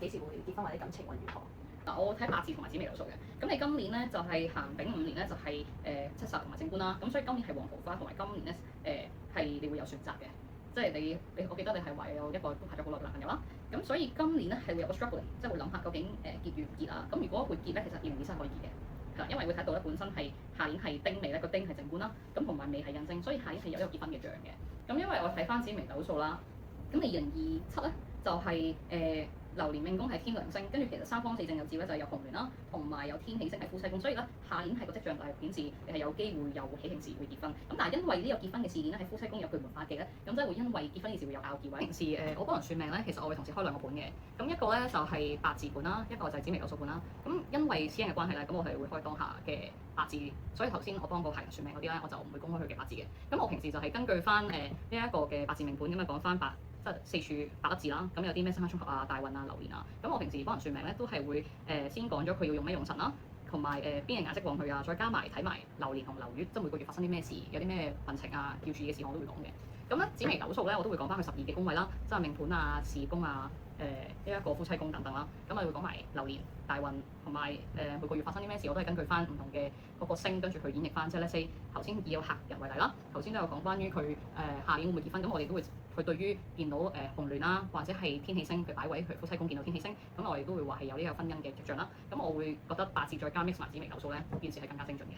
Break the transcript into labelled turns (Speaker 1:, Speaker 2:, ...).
Speaker 1: 幾時會結婚或者感情運如何？
Speaker 2: 嗱，我睇八字同埋紫微斗數嘅。咁你今年咧就係行丙午年咧，就係七殺同埋正官啦。咁所以今年係旺桃花，同埋今年咧係你會有選擇嘅。即係我記得你係話有一個都拍咗好耐嘅男朋友啦。咁所以今年咧係會有個 struggling，即係會諗下究竟結與唔結啊。咁如果會結咧，其實2023可以結嘅。係啦，因為會睇到咧本身係下年係丁未咧，個丁係正官啦，咁同埋未係印星，所以下年係有一個結婚嘅象嘅。咁因為我睇翻紫微斗數啦，咁你2027咧就係流年命宮係天梁星，跟住其實三方四正有字咧就係有紅鸞啦，同埋有天喜星係夫妻宮，所以咧下年係個跡象就係顯示你係有機會有喜慶事會結婚。咁但係因為呢個結婚嘅事件咧喺夫妻宮有巨門化忌咧，咁即係會因為結婚嘅事會有拗撬位。平時我幫人算命咧，其實我會同時開兩個本嘅，咁一個咧就係八字本啦，一個就係紫微斗數本啦。咁因為私人嘅關係咧，咁我係會開當下嘅八字，所以頭先我幫個客人算命嗰啲咧，我就唔會公開佢嘅八字嘅。咁我平時就係根據翻呢一個嘅八字命盤咁樣講翻即係四柱八粒字啦，咁有啲咩生克綜合啊、大運啊、流年啊，咁我平時幫人算命咧都係會先講咗佢要用咩用神啦，同埋邊個顏色旺佢啊，再加埋睇埋流年同流月，即係每個月發生啲咩事，有啲咩運程啊、要注意嘅事我都會講嘅。咁咧紫微斗數咧我都會講翻佢12嘅宮位啦，即係命盤啊、事業宮啊、呢一個夫妻宮等等啦。咁我會講埋流年、大運同埋每個月發生啲咩事，我都係根據翻唔同嘅嗰個星跟住去演繹翻。即係 let's say 頭先以有客人為例啦，頭先都有講關於佢下年會唔會結婚，咁我哋都會佢對於見到紅鸞啦，或者係天喜星佢擺位佢夫妻宮見到天喜星，咁我哋都會話係有呢個婚姻嘅跡象啦。咁我會覺得八字再加 mix 埋紫微斗數咧，件事係更加精準嘅。